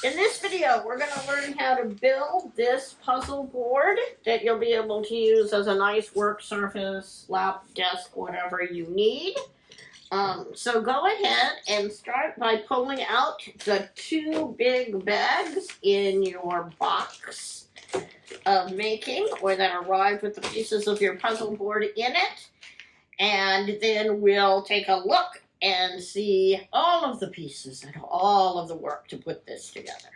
In this video, we're going to learn how to build this puzzle board that you'll be able to use as a nice work surface, lap, desk, whatever you need. So go ahead and start by pulling out the two big bags in your box of making, or that arrived with the pieces of your puzzle board in it. And then we'll take a look and see all of the pieces and all of the work to put this together.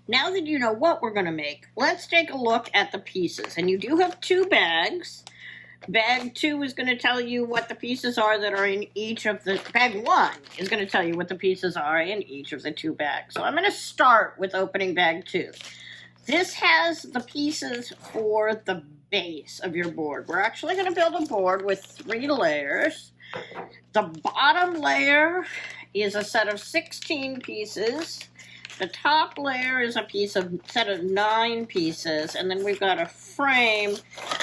Now that you know what we're going to make, let's take a look at the pieces. And you do have two bags. Bag 2 is going to tell you what the pieces are that are in each of the... Bag 1 is going to tell you what the pieces are in each of the two bags. So I'm going to start with opening bag 2. This has the pieces for the base of your board. We're actually going to build a board with 3 layers. The bottom layer is a set of 16 pieces. The top layer is a set of 9 pieces, and then we've got a frame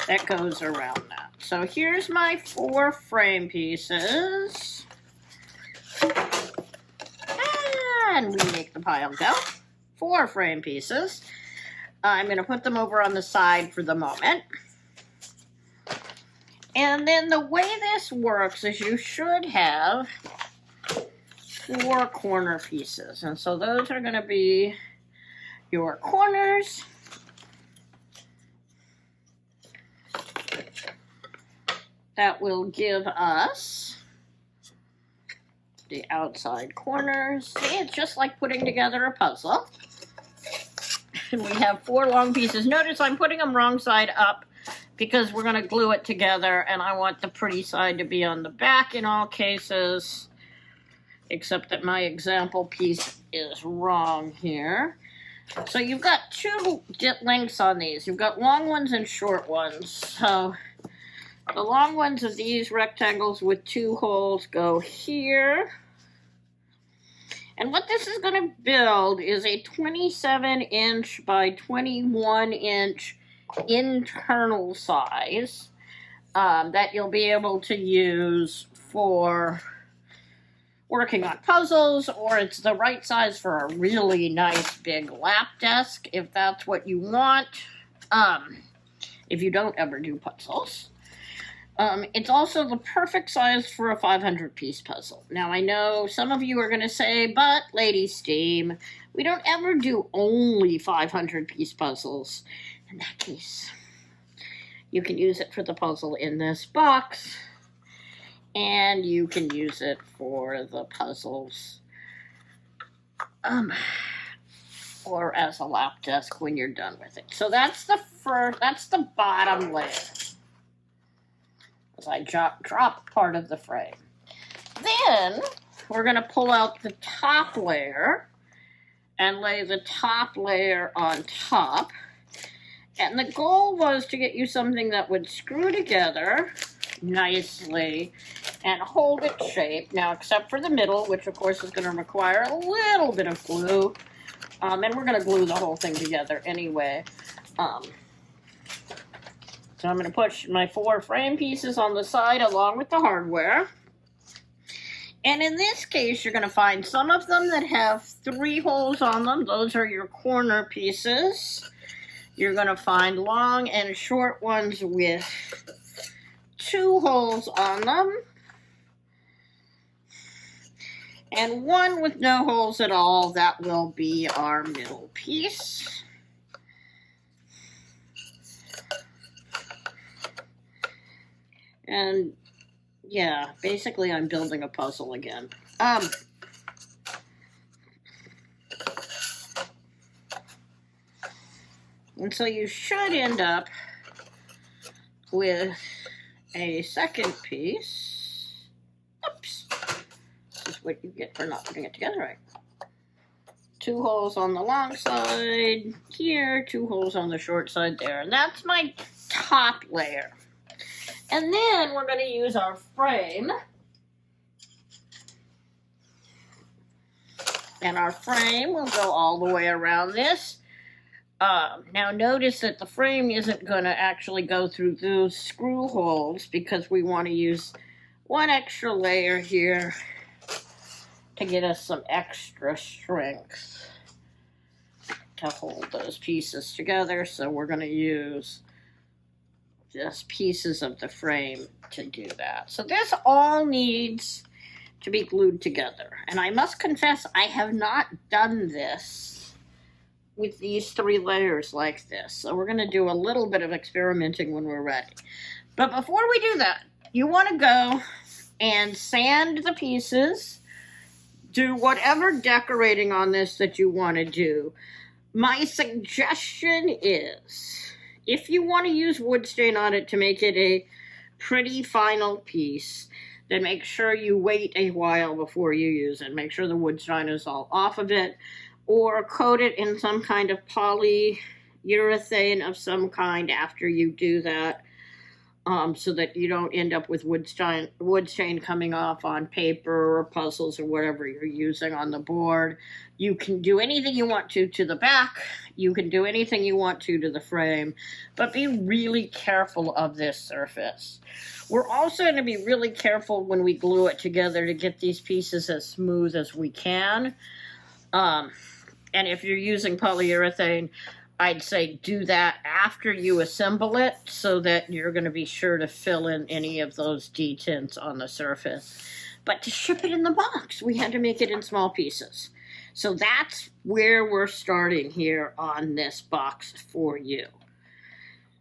that goes around that. So here's my 4 frame pieces. And we make the pile go. 4 frame pieces. I'm going to put them over on the side for the moment. And then the way this works is you should have 4 corner pieces. And so those are going to be your corners. That will give us the outside corners. See, it's just like putting together a puzzle. And we have 4 long pieces. Notice I'm putting them wrong side up because we're going to glue it together, and I want the pretty side to be on the back in all cases, except that my example piece is wrong here. So you've got 2 lengths on these. You've got long ones and short ones. So the long ones of these rectangles with 2 holes go here. And what this is going to build is a 27-inch by 21-inch internal size that you'll be able to use for working on puzzles, or it's the right size for a really nice big lap desk if that's what you want, if you don't ever do puzzles. It's also the perfect size for a 500-piece puzzle. Now, I know some of you are going to say, but Lady Steam, we don't ever do only 500-piece puzzles. In that case, you can use it for the puzzle in this box, and you can use it for the puzzles or as a lap desk when you're done with it. So that's the bottom layer. As I drop part of the frame. Then we're going to pull out the top layer and lay the top layer on top. And the goal was to get you something that would screw together nicely and hold its shape. Now, except for the middle, which of course is going to require a little bit of glue. And we're going to glue the whole thing together anyway. So I'm going to put my 4 frame pieces on the side along with the hardware. And in this case, you're going to find some of them that have 3 holes on them. Those are your corner pieces. You're going to find long and short ones with 2 holes on them. And one with no holes at all. That will be our middle piece. And yeah, basically I'm building a puzzle again. And so you should end up with a second piece. Oops. This is what you get for not putting it together right. 2 holes on the long side here, 2 holes on the short side there. And that's my top layer. And then we're going to use our frame. And our frame will go all the way around this. Now notice that the frame isn't going to actually go through those screw holes because we want to use 1 extra layer here to get us some extra strength. to hold those pieces together, so we're going to use just pieces of the frame to do that. So this all needs to be glued together. And I must confess, I have not done this with these 3 layers like this. So we're going to do a little bit of experimenting when we're ready. But before we do that, you want to go and sand the pieces, do whatever decorating on this that you want to do. My suggestion is, if you want to use wood stain on it to make it a pretty final piece, then make sure you wait a while before you use it. Make sure the wood stain is all off of it, or coat it in some kind of polyurethane of some kind after you do that, so that you don't end up with wood stain coming off on paper or puzzles or whatever you're using on the board. You can do anything you want to the back. You can do anything you want to the frame, but be really careful of this surface. We're also going to be really careful when we glue it together to get these pieces as smooth as we can. And if you're using polyurethane, I'd say do that after you assemble it, so that you're going to be sure to fill in any of those detints on the surface. But to ship it in the box, we had to make it in small pieces. So that's where we're starting here on this box for you.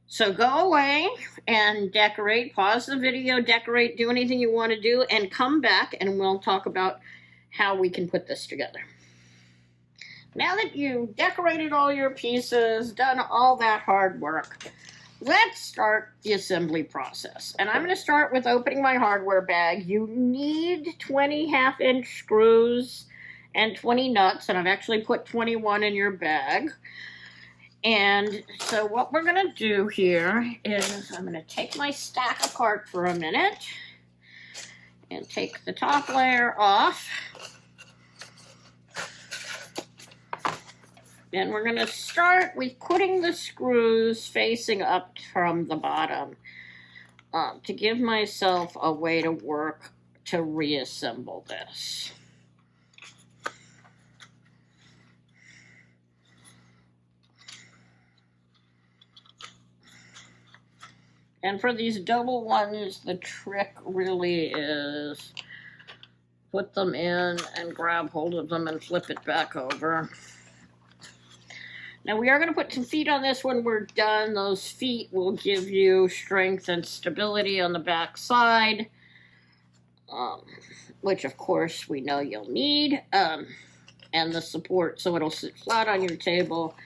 So go away and decorate, pause the video, decorate, do anything you want to do, and come back and we'll talk about how we can put this together. Now that you've decorated all your pieces, done all that hard work, let's start the assembly process. And I'm going to start with opening my hardware bag. You need 20 half-inch screws and 20 nuts, and I've actually put 21 in your bag. And so what we're going to do here is I'm going to take my stack apart for a minute and take the top layer off. And we're going to start with putting the screws facing up from the bottom to give myself a way to work to reassemble this. And for these double ones, the trick really is put them in and grab hold of them and flip it back over. Now we are going to put some feet on this when we're done. Those feet will give you strength and stability on the back side, which of course we know you'll need, and the support so it'll sit flat on your table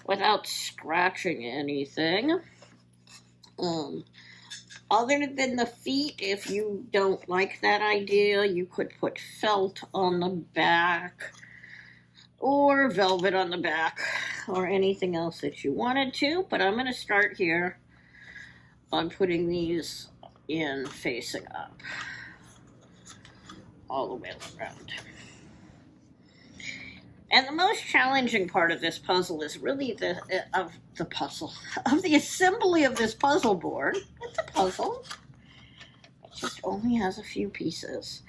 without scratching anything. Other than the feet, if you don't like that idea, you could put felt on the back or velvet on the back or anything else that you wanted to. But I'm going to start here on putting these in facing up all the way around. And the most challenging part of this puzzle is really the assembly of this puzzle board. It's a puzzle. It just only has a few pieces.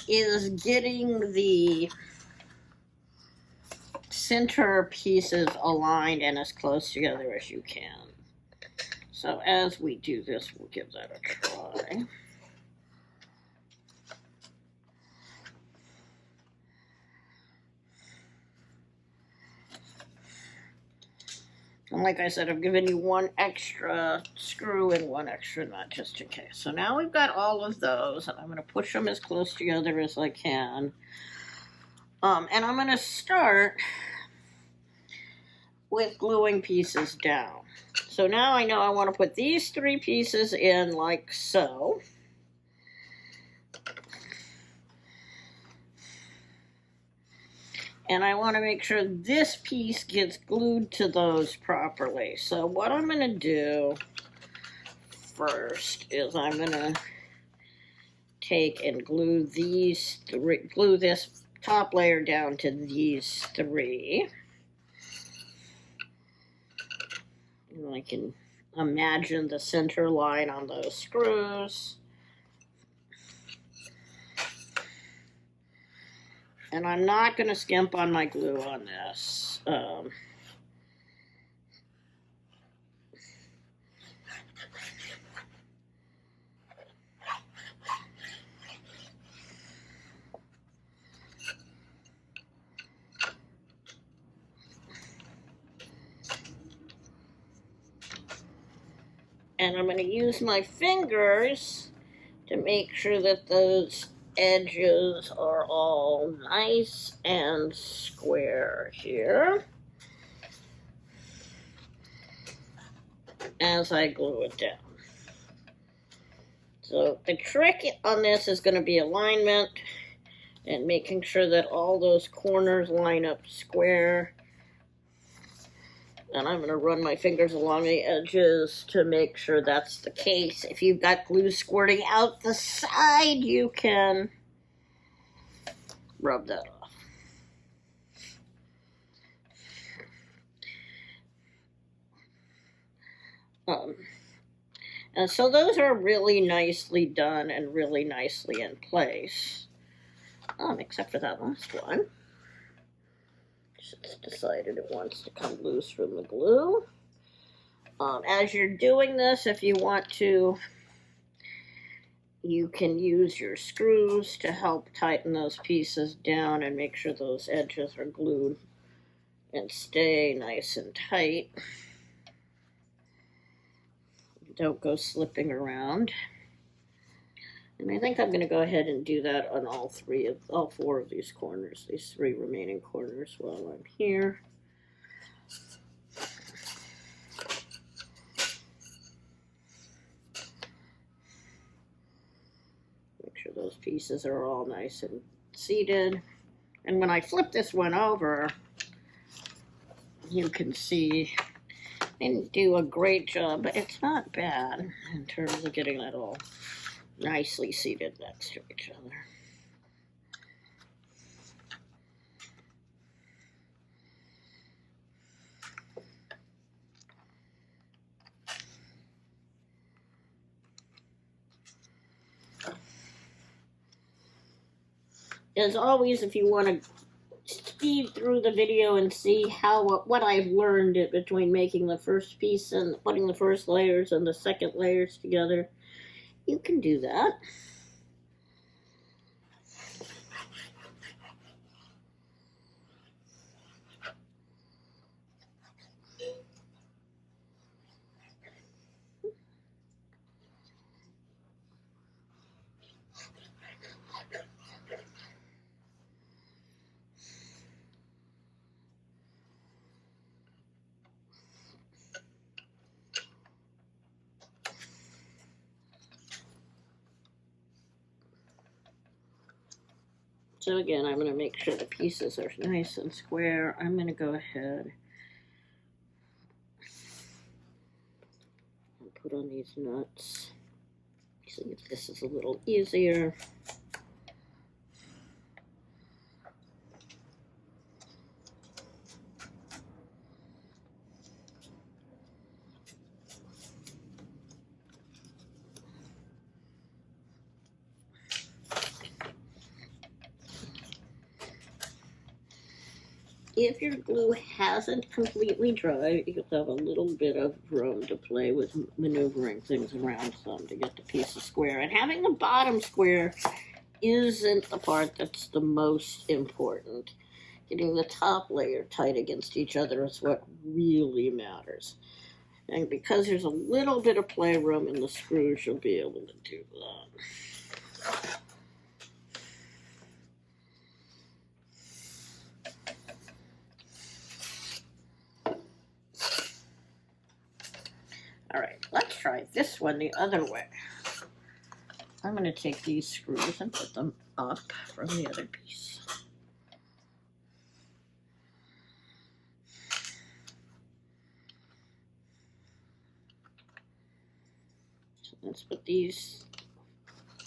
Is getting the center pieces aligned and as close together as you can. So as we do this, we'll give that a try. And like I said, I've given you one extra screw and one extra nut just in case. So now we've got all of those, and I'm going to push them as close together as I can. And I'm going to start with gluing pieces down. So now I know I want to put these 3 pieces in like so. And I want to make sure this piece gets glued to those properly. So what I'm going to do first is I'm going to take and glue these 3, glue this top layer down to these 3. And I can imagine the center line on those screws. And I'm not going to skimp on my glue on this. And I'm going to use my fingers to make sure that those edges are all nice and square here as I glue it down. So the trick on this is going to be alignment and making sure that all those corners line up square. And I'm going to run my fingers along the edges to make sure that's the case. If you've got glue squirting out the side, you can rub that off. And so those are really nicely done and really nicely in place. Except for that last one. It's decided it wants to come loose from the glue. As you're doing this, if you want to, you can use your screws to help tighten those pieces down and make sure those edges are glued and stay nice and tight. Don't go slipping around. And I think I'm going to go ahead and do that on all four of these corners, these three remaining corners while I'm here. Make sure those pieces are all nice and seated. And when I flip this one over, you can see I didn't do a great job, but it's not bad in terms of getting that all nicely seated next to each other. As always, if you want to speed through the video and see what I've learned between making the first piece and putting the first layers and the second layers together, you can do that. So again, I'm going to make sure the pieces are nice and square. I'm going to go ahead and put on these nuts. See if this is a little easier. If your glue hasn't completely dried, you'll have a little bit of room to play with maneuvering things around some to get the pieces square. And having the bottom square isn't the part that's the most important. Getting the top layer tight against each other is what really matters. And because there's a little bit of playroom in the screws, you'll be able to do that. All right, let's try this one the other way. I'm going to take these screws and put them up from the other piece. So let's put these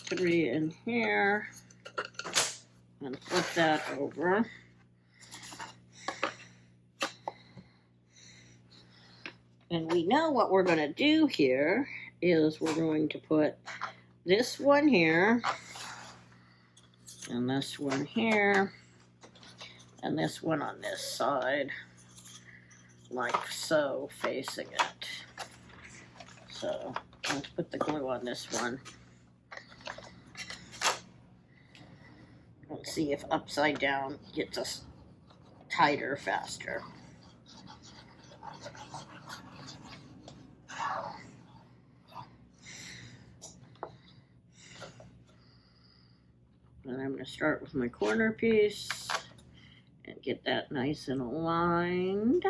three in here and flip that over. And we know what we're going to do here is we're going to put this one here and this one here and this one on this side, like so, facing it. So let's put the glue on this one. Let's see if upside down gets us tighter faster. And I'm going to start with my corner piece and get that nice and aligned.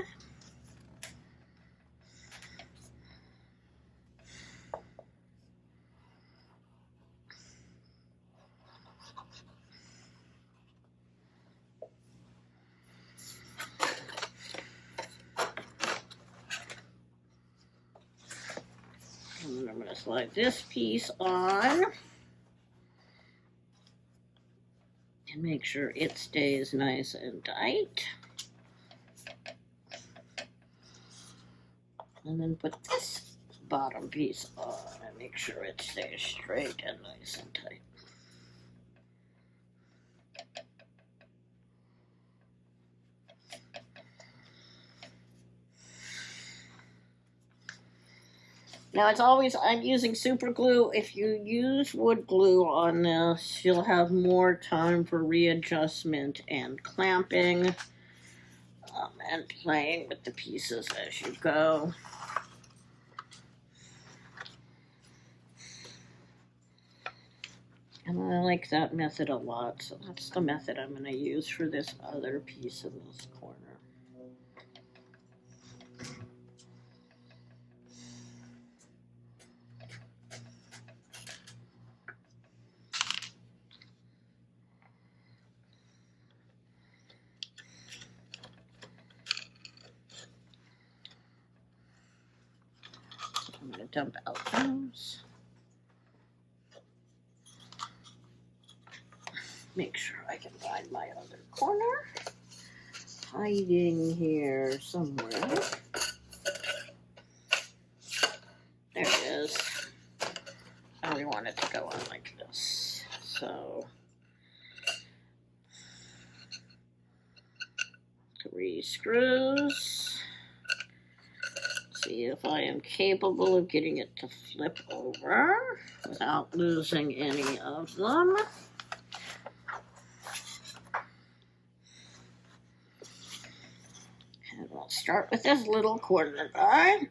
And I'm going to slide this piece on and make sure it stays nice and tight. And then put this bottom piece on and make sure it stays straight and nice and tight. Now it's always, I'm using super glue. If you use wood glue on this, you'll have more time for readjustment and clamping and playing with the pieces as you go. And I like that method a lot, so that's the method I'm going to use for this other piece in this corner. I'm going to dump out those. Make sure I can find my other corner. Hiding here somewhere. There it is. I really want it to go on like this. So 3 screws. See if I am capable of getting it to flip over without losing any of them. And we'll start with this little corner guy.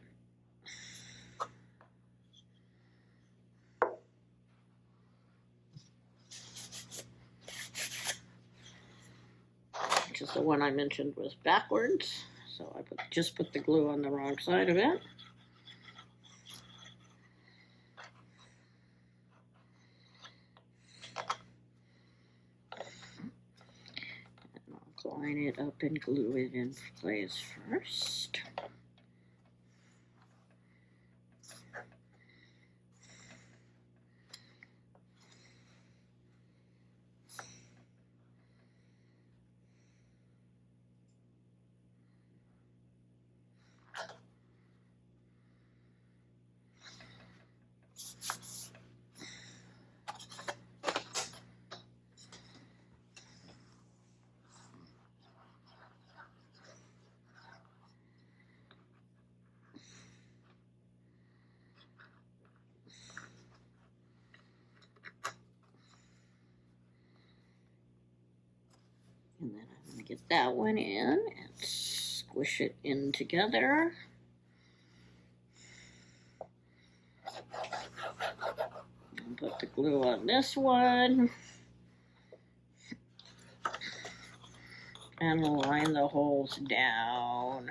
Which is the one I mentioned was backwards. So I just put the glue on the wrong side of it. And I'll line it up and glue it in place first. And then I'm going to get that one in and squish it in together. And put the glue on this one. And line the holes down.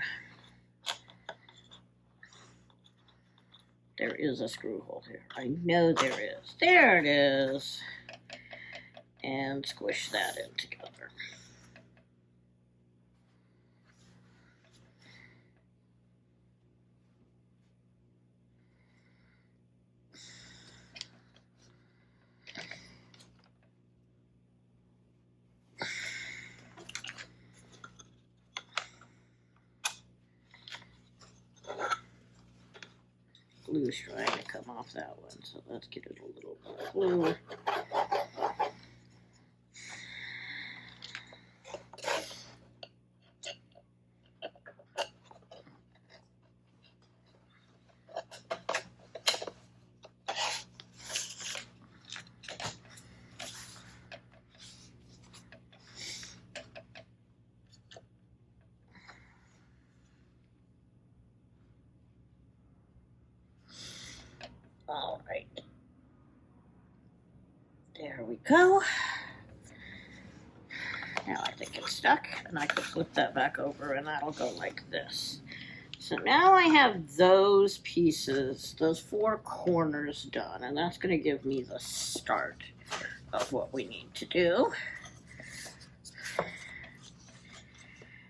There is a screw hole here. I know there is. There it is. And squish that in together. Glue's trying to come off that one, so let's get it a little more glue. go. Now I think it's stuck, and I can flip that back over, and that'll go like this. So now I have those pieces, those four corners done, and that's going to give me the start of what we need to do.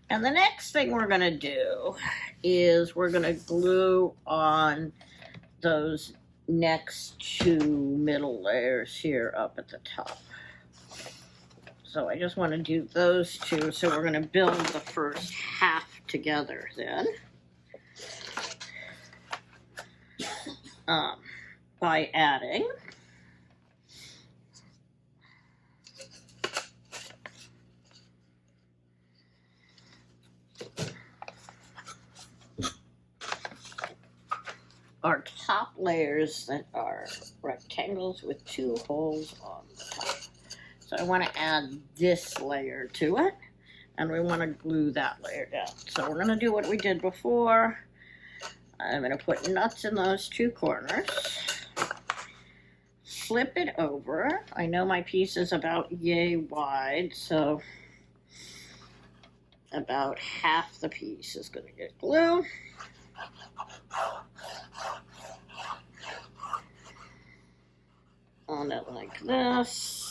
And the next thing we're going to do is we're going to glue on those next two middle layers here up at the top. So I just want to do those two. So we're going to build the first half together then. By adding our top layers that are rectangles with two holes on the top. So I want to add this layer to it, and we want to glue that layer down. So we're going to do what we did before. I'm going to put nuts in those two corners, flip it over. I know my piece is about yay wide, so about half the piece is going to get glue. On it like this.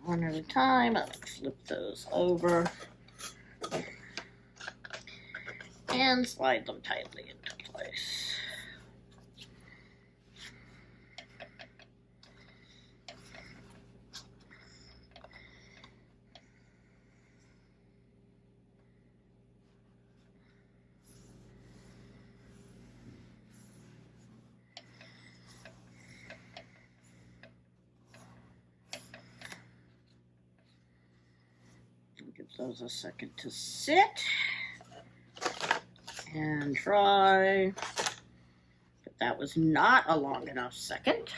One at a time. I'll flip those over and slide them tightly into place. Give those a second to sit and dry. But that was not a long enough second.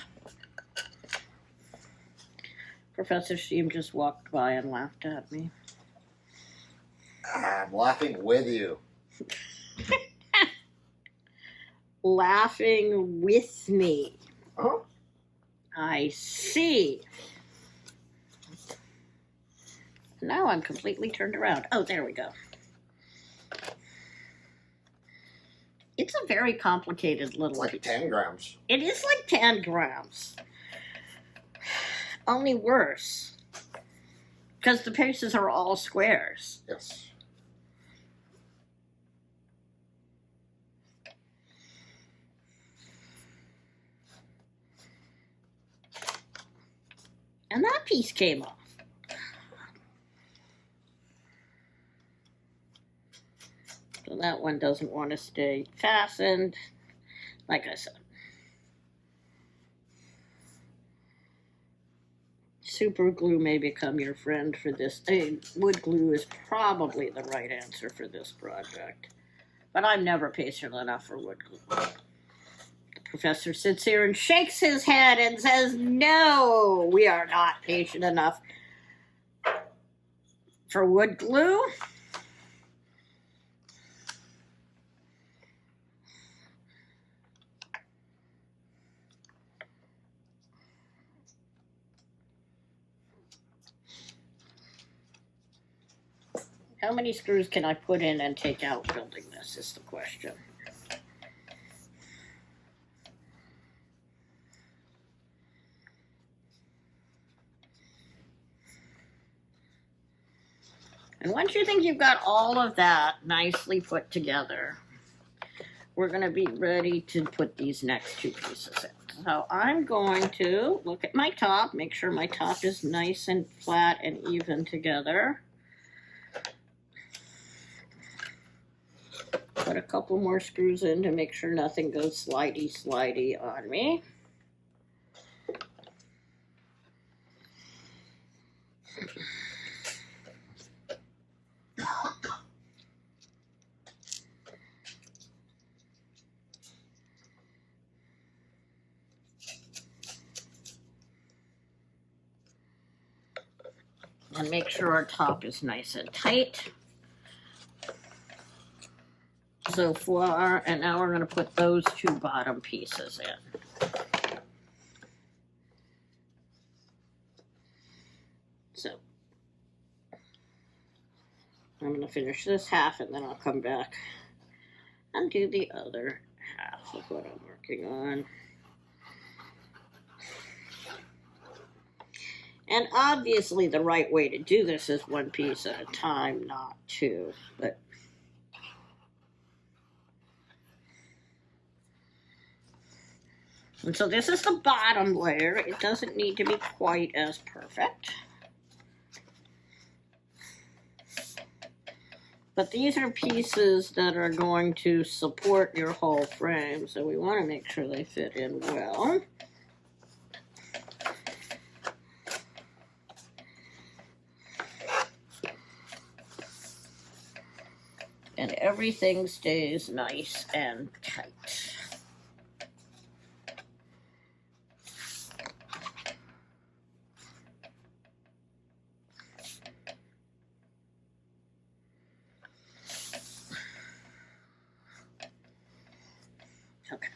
Professor Steam just walked by and laughed at me. I'm laughing with you. Laughing with me. Oh. I see. Now I'm completely turned around. Oh, there we go. It's a very complicated little... Like 10 grams. It is like 10 grams. Only worse. Because the pieces are all squares. Yes. And that piece came off. So that one doesn't want to stay fastened, like I said. Super glue may become your friend for this. Wood glue is probably the right answer for this project. But I'm never patient enough for wood glue. The professor sits here and shakes his head and says, no, we are not patient enough for wood glue. How many screws can I put in and take out building this is the question. And once you think you've got all of that nicely put together, we're going to be ready to put these next two pieces in. So I'm going to look at my top, make sure my top is nice and flat and even together. Put a couple more screws in to make sure nothing goes slidey on me. and make sure our top is nice and tight. So far, and now we're going to put those two bottom pieces in. So I'm going to finish this half and then I'll come back and do the other half of what I'm working on. And obviously the right way to do this is one piece at a time, not two. And so this is the bottom layer. It doesn't need to be quite as perfect. But these are pieces that are going to support your whole frame, so we want to make sure they fit in well. And everything stays nice and tight. Okay.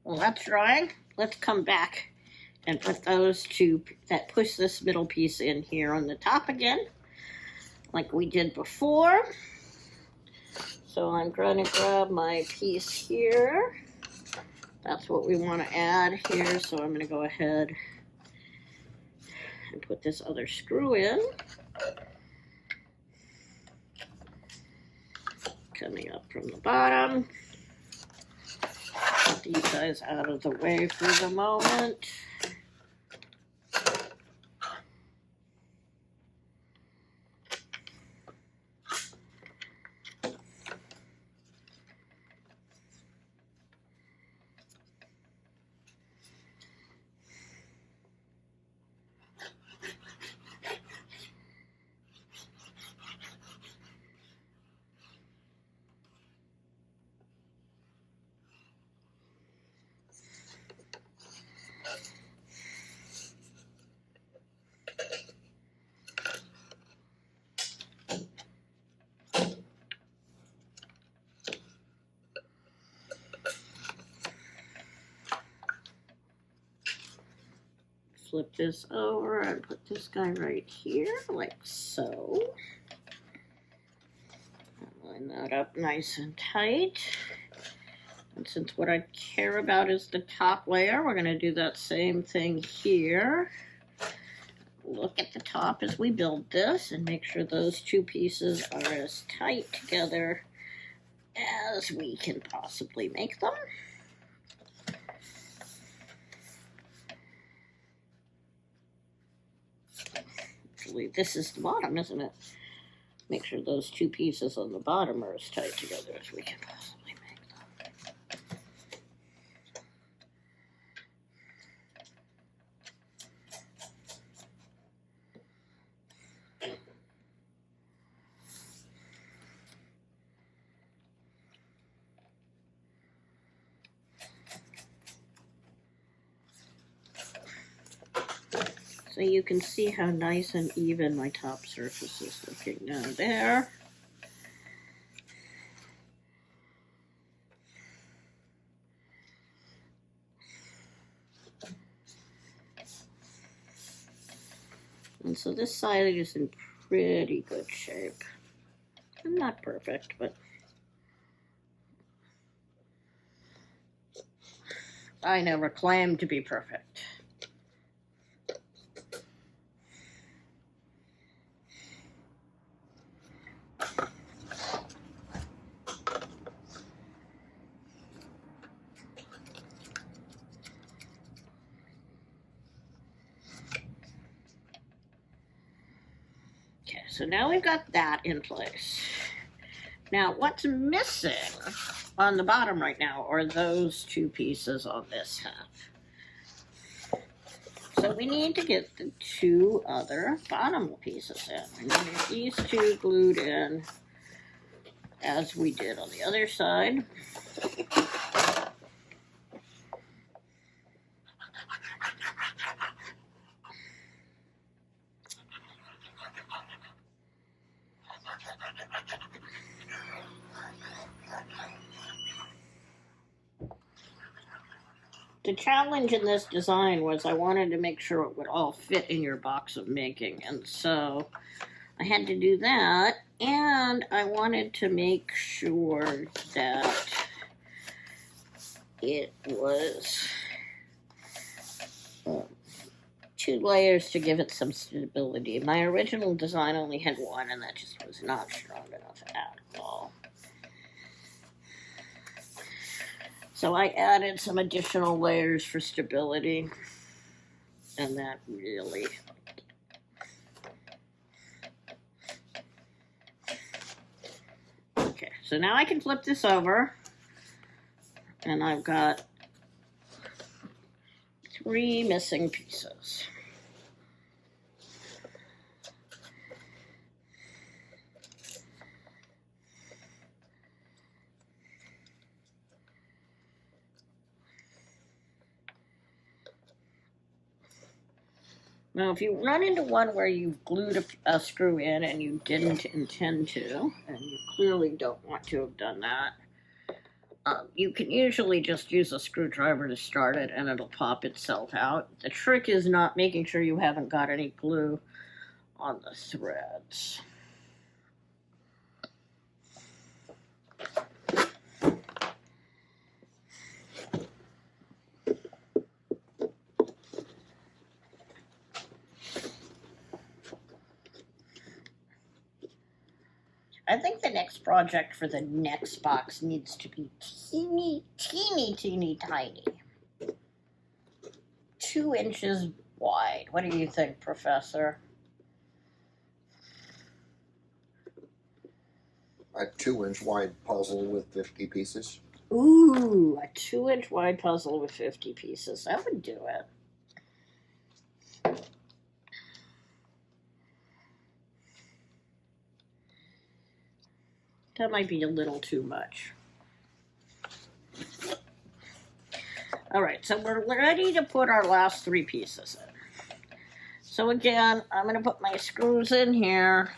Well, that's drying. Let's come back and put those two that push this middle piece in here on the top again, like we did before. So I'm going to grab my piece here. That's what we want to add here. So I'm going to go ahead and put this other screw in. Coming up from the bottom. Put these guys out of the way for the moment. Flip this over and put this guy right here, like so. Line that up nice and tight. And since what I care about is the top layer, we're going to do that same thing here. Look at the top as we build this and make sure those two pieces are as tight together as we can possibly make them. Actually, this is the bottom, isn't it? Make sure those two pieces on the bottom are as tight together as we can possibly make them. So you can see how nice and even my top surface is looking now there. And so this side is in pretty good shape. Not perfect, but I never claimed to be perfect. So now we've got that in place. Now what's missing on the bottom right now are those two pieces on this half. So we need to get the two other bottom pieces in. We need these two glued in as we did on the other side. The challenge in this design was I wanted to make sure it would all fit in your box of making, and so I had to do that, and I wanted to make sure that it was 2 layers to give it some stability. My original design only had 1, and that just was not strong enough at all. So I added some additional layers for stability, and that really helped. Okay, so now I can flip this over, and I've got 3 missing pieces. Now, if you run into one where you've glued a screw in and you didn't intend to, and you clearly don't want to have done that, you can usually just use a screwdriver to start it and it'll pop itself out. The trick is not making sure you haven't got any glue on the threads. I think the next project for the next box needs to be teeny, teeny, teeny tiny. 2 inches wide. What do you think, Professor? A 2-inch wide puzzle with 50 pieces. Ooh, a 2-inch wide puzzle with 50 pieces. That would do it. That might be a little too much. All right, so we're ready to put our last 3 pieces in. So again, I'm going to put my screws in here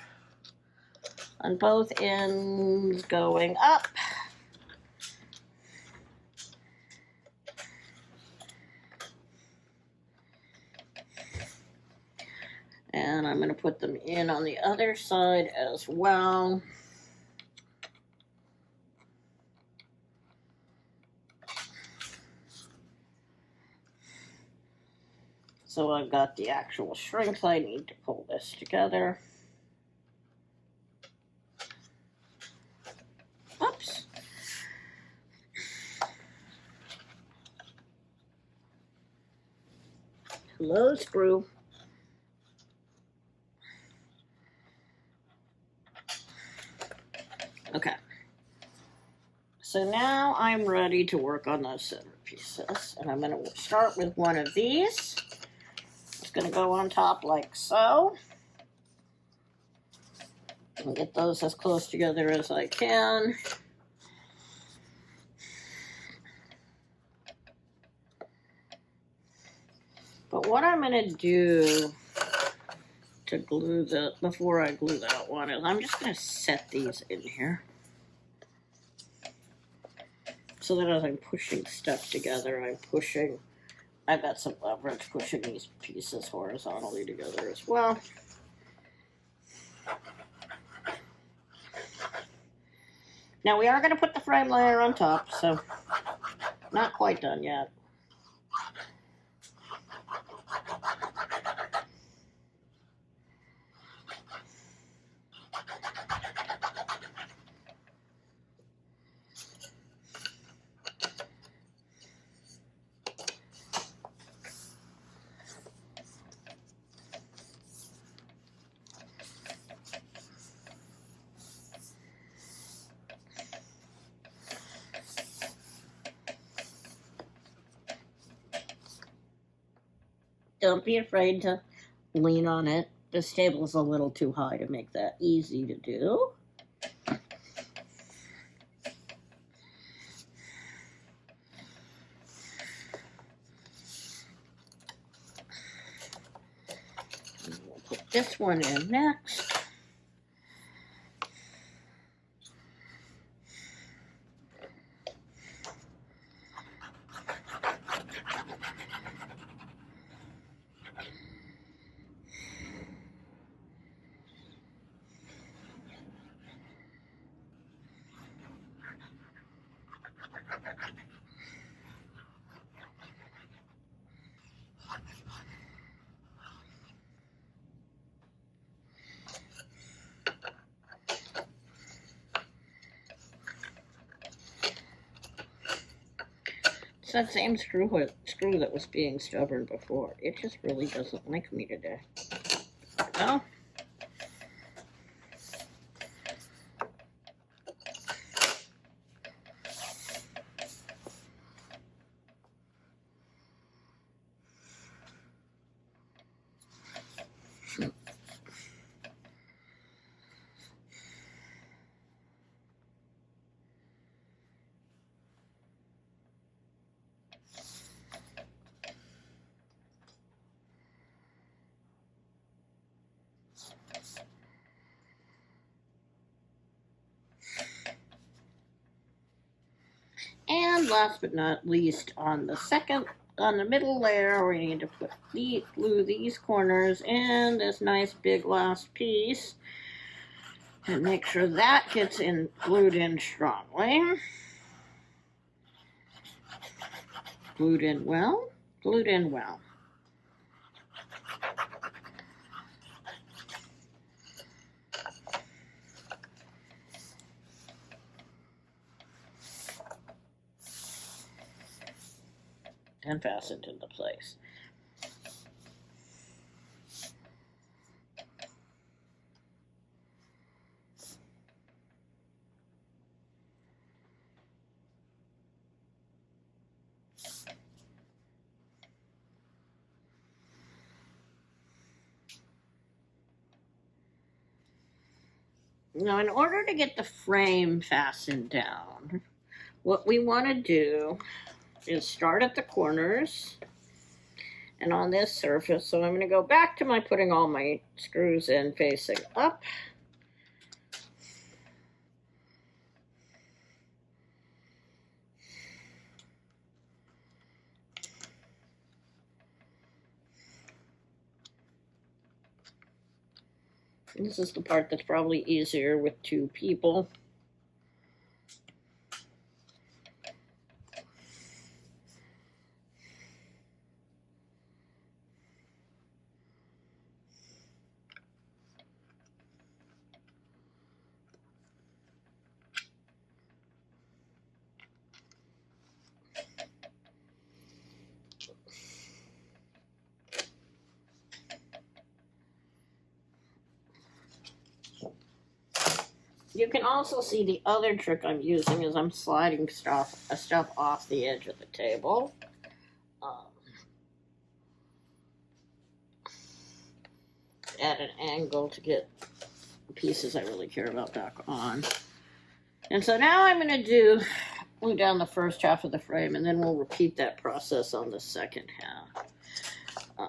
on both ends going up. And I'm going to put them in on the other side as well. So I've got the actual strength I need to pull this together. Oops. Hello, screw. Okay. So now I'm ready to work on those center pieces. And I'm going to start with one of these. It's going to go on top like so. And get those as close together as I can. But what I'm going to do to glue before I glue that one is I'm just going to set these in here. So that as I'm pushing stuff together, I've got some leverage pushing these pieces horizontally together as well. Now we are going to put the frame layer on top, so not quite done yet. Don't be afraid to lean on it. This table is a little too high to make that easy to do. We'll put this one in next. It's that same screw that was being stubborn before. It just really doesn't like me today. Well, and last but not least, on the middle layer, we need to glue these corners in this nice big last piece and make sure that gets glued in strongly. Glued in well. And fastened into place. Now, in order to get the frame fastened down, what we want to do is start at the corners and on this surface. So I'm going to go back to my putting all my screws in facing up. This is the part that's probably easier with two people. You can also see the other trick I'm using is I'm sliding stuff off the edge of the table. At an angle to get the pieces I really care about back on. And so now I'm going to glue down the first half of the frame, and then we'll repeat that process on the second half.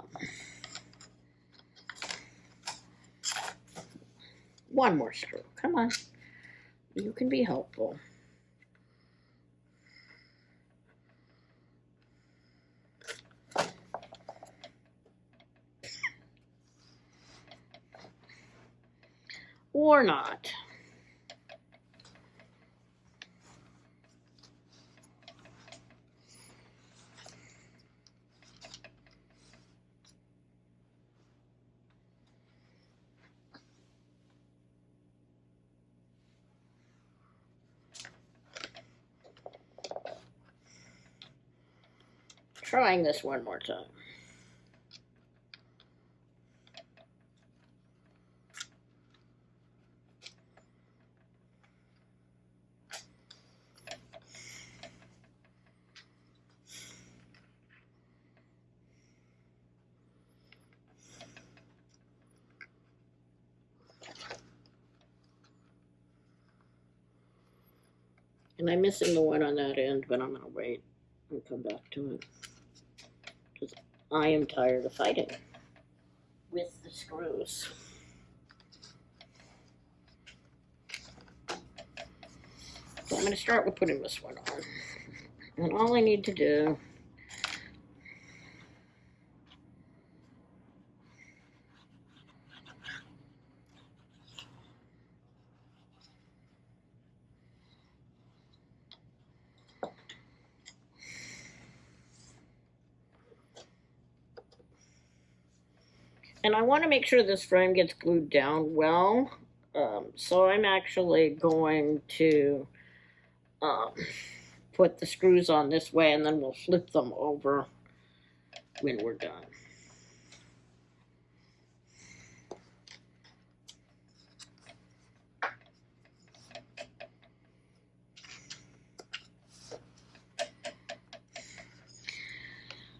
One more screw. Come on. You can be helpful. Or not. Trying this one more time. And I'm missing the one on that end, but I'm gonna wait and come back to it. Because I am tired of fighting with the screws. So I'm gonna start with putting this one on. And all I need to do and I want to make sure this frame gets glued down well. So I'm actually going to put the screws on this way, and then we'll flip them over when we're done.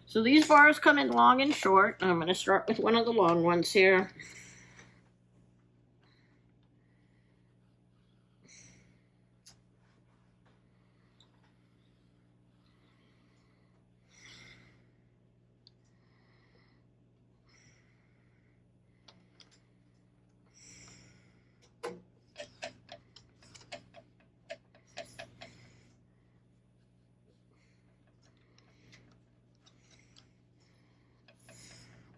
So these bars come in long and short. I'm going to start with one of the long ones here.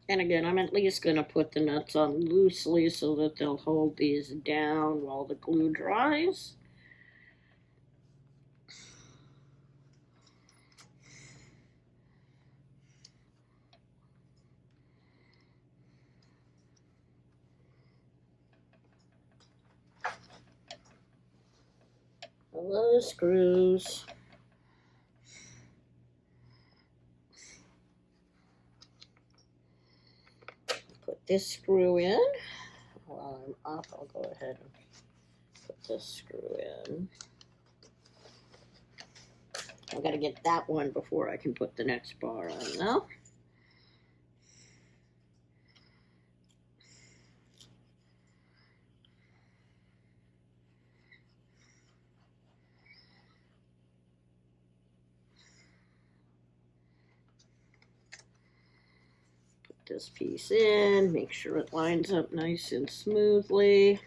And again, I'm at least going to put the nuts on loosely so that they'll hold these down while the glue dries. Hello, screws. Put this screw in. While I'm up, I'll go ahead and put this screw in. I've got to get that one before I can put the next bar on now. Put this piece in, make sure it lines up nice and smoothly.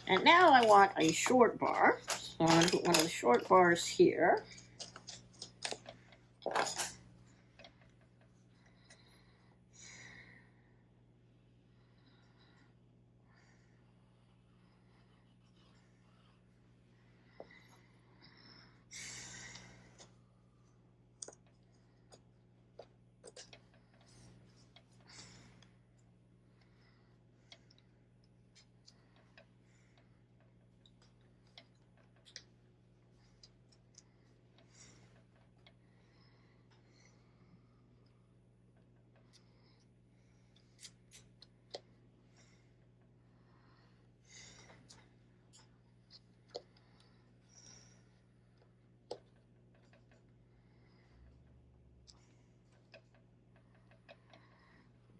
And now I want a short bar. So I'm going to put one of the short bars here.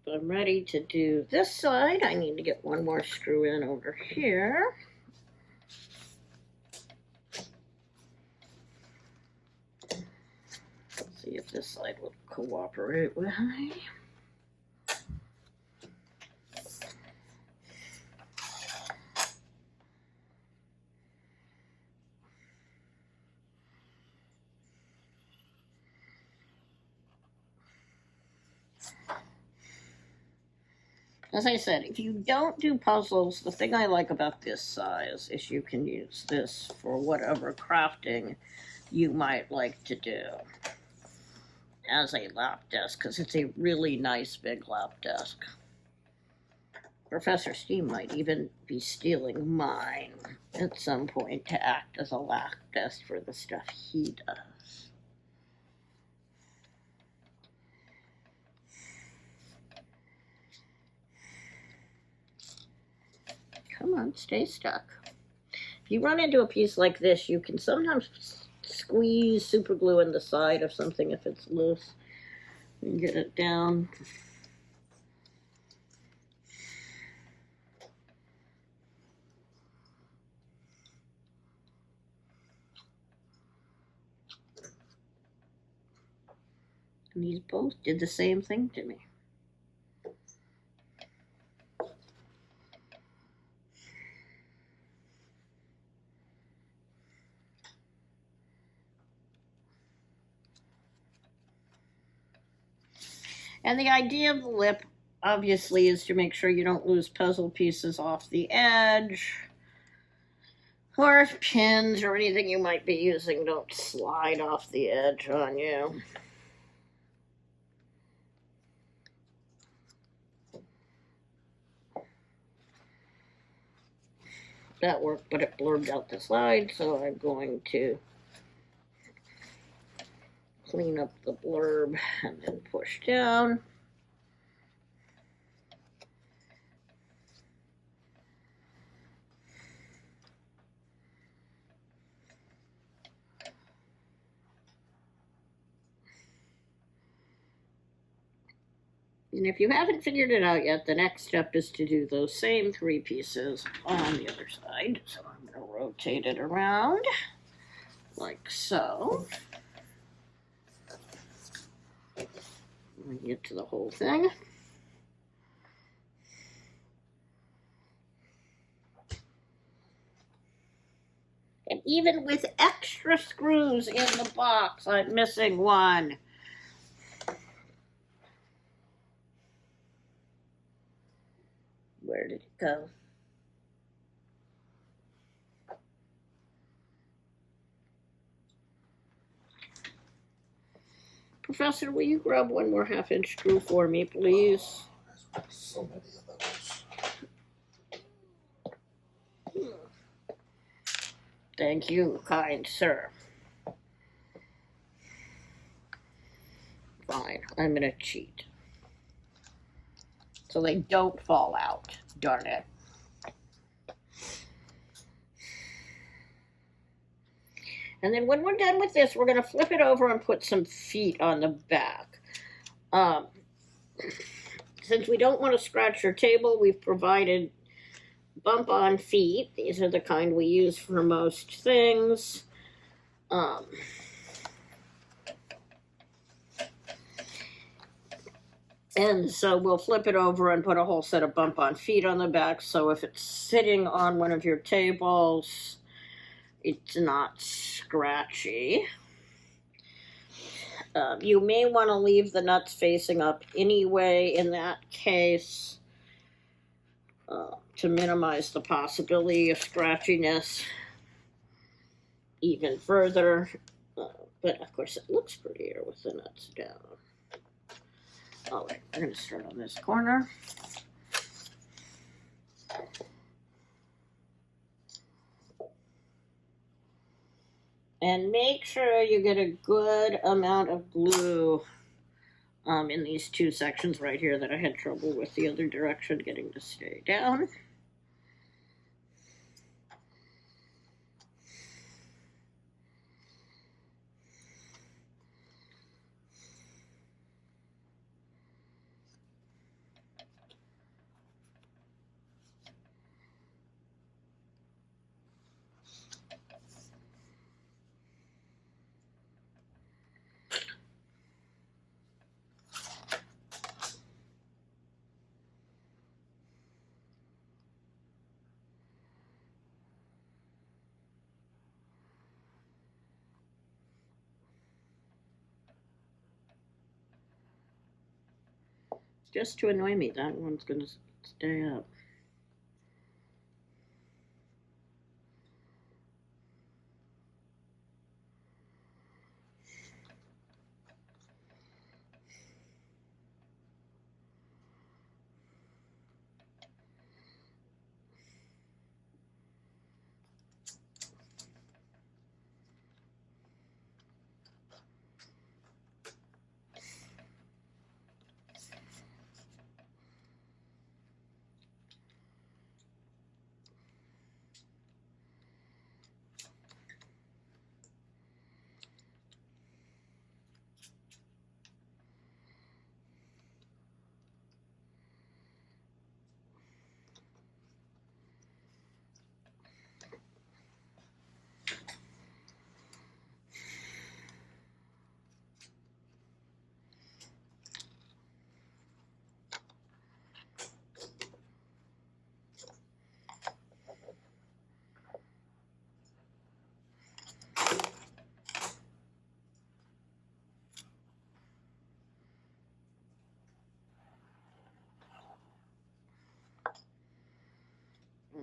I'm ready to do this side. I need to get one more screw in over here. Let's see if this side will cooperate with me. As I said, if you don't do puzzles, the thing I like about this size is you can use this for whatever crafting you might like to do as a lap desk, because it's a really nice big lap desk. Professor Steam might even be stealing mine at some point to act as a lap desk for the stuff he does. Come on, stay stuck. If you run into a piece like this, you can sometimes squeeze super glue in the side of something if it's loose and get it down. And these both did the same thing to me. And the idea of the lip, obviously, is to make sure you don't lose puzzle pieces off the edge, or if pins or anything you might be using don't slide off the edge on you. That worked, but it blurred out the slide, so I'm going to clean up the blurb and then push down. And if you haven't figured it out yet, the next step is to do those same 3 pieces on the other side. So I'm going to rotate it around like so. And get to the whole thing. And even with extra screws in the box, I'm missing one. Where did it go? Professor, will you grab one more 1/2-inch screw for me, please? So many of those. Thank you, kind sir. Fine, I'm gonna cheat. So they don't fall out, darn it. And then when we're done with this, we're gonna flip it over and put some feet on the back. Since we don't want to scratch your table, we've provided bump-on feet. These are the kind we use for most things. And so we'll flip it over and put a whole set of bump-on feet on the back, so if it's sitting on one of your tables, it's not scratchy. You may want to leave the nuts facing up anyway in that case, to minimize the possibility of scratchiness even further. But of course it looks prettier with the nuts down. All right, we're going to start on this corner. And make sure you get a good amount of glue in these 2 sections right here that I had trouble with the other direction getting to stay down. Just to annoy me, that one's going to stay up.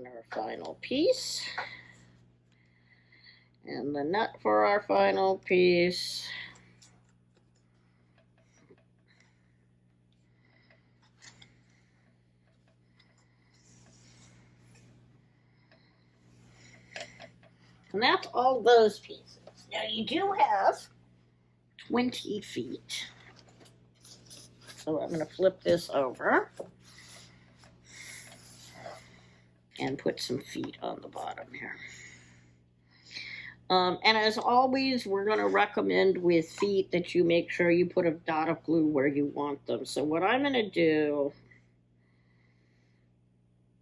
on our final piece. And the nut for our final piece. And that's all those pieces. Now you do have 20 feet. So I'm going to flip this over and put some feet on the bottom here. And as always, we're going to recommend with feet that you make sure you put a dot of glue where you want them. So what I'm going to do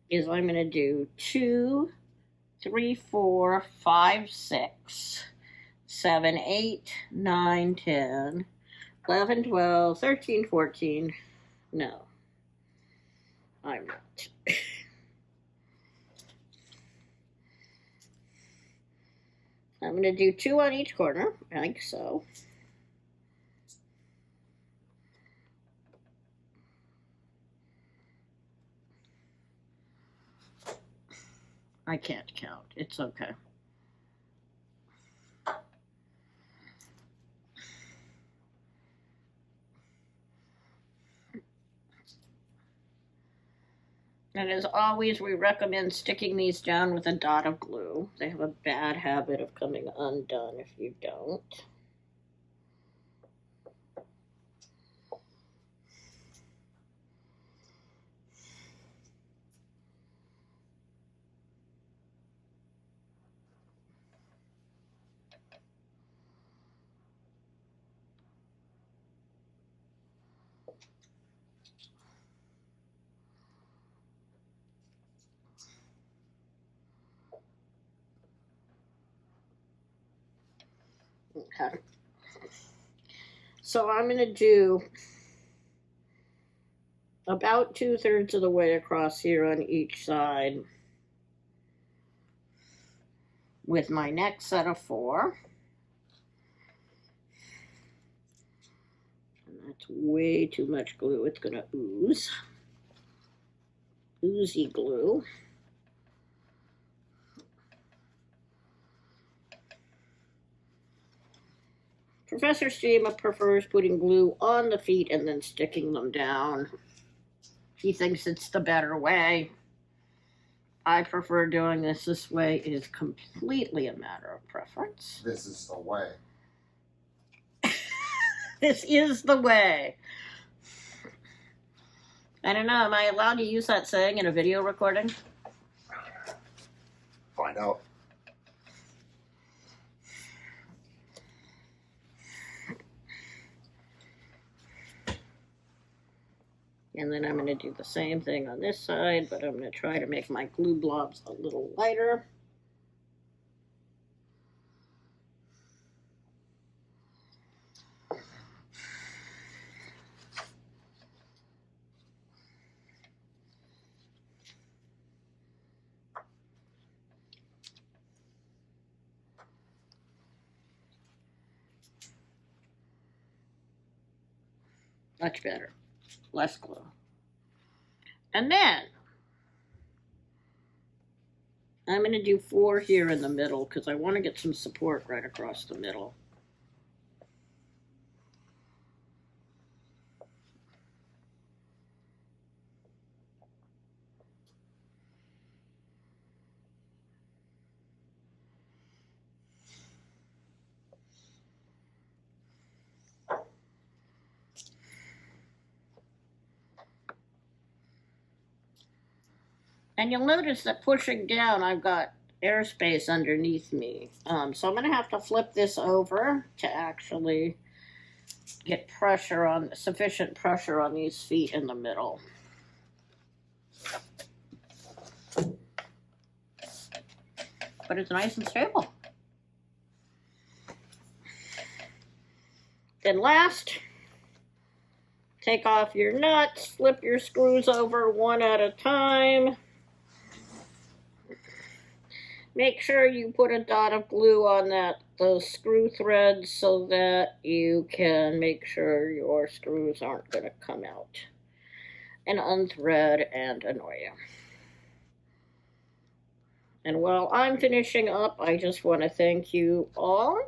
is I'm going to do 2, 3, 4, 5, 6, 7, 8, 9, 10, 11, 12, 13, 14. No, I'm not. I'm going to do 2 on each corner, like so. I can't count. It's okay. And as always, we recommend sticking these down with a dot of glue. They have a bad habit of coming undone if you don't. Okay. So I'm going to do about 2/3 of the way across here on each side with my next set of 4. And that's way too much glue. It's going to ooze. Oozy glue. Professor Steema prefers putting glue on the feet and then sticking them down. He thinks it's the better way. I prefer doing this way. It is completely a matter of preference. This is the way. This is the way. I don't know, am I allowed to use that saying in a video recording? Find out. And then I'm going to do the same thing on this side, but I'm going to try to make my glue blobs a little lighter. Much better. Less glue. And then I'm going to do 4 here in the middle because I want to get some support right across the middle. And you'll notice that pushing down, I've got airspace underneath me. So I'm going to have to flip this over to actually get pressure on, sufficient pressure on these feet in the middle. But it's nice and stable. Then last, take off your nuts, flip your screws over one at a time. Make sure you put a dot of glue on those screw threads so that you can make sure your screws aren't going to come out and unthread and annoy you. And while I'm finishing up, I just want to thank you all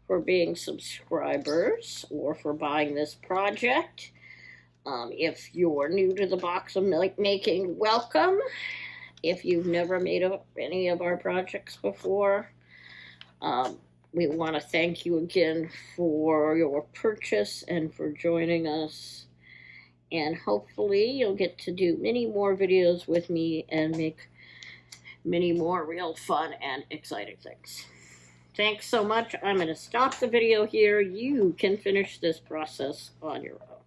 for being subscribers or for buying this project. If you're new to the box of making, welcome. If you've never made any of our projects before, we want to thank you again for your purchase and for joining us. And hopefully you'll get to do many more videos with me and make many more real fun and exciting things. Thanks so much. I'm going to stop the video here. You can finish this process on your own.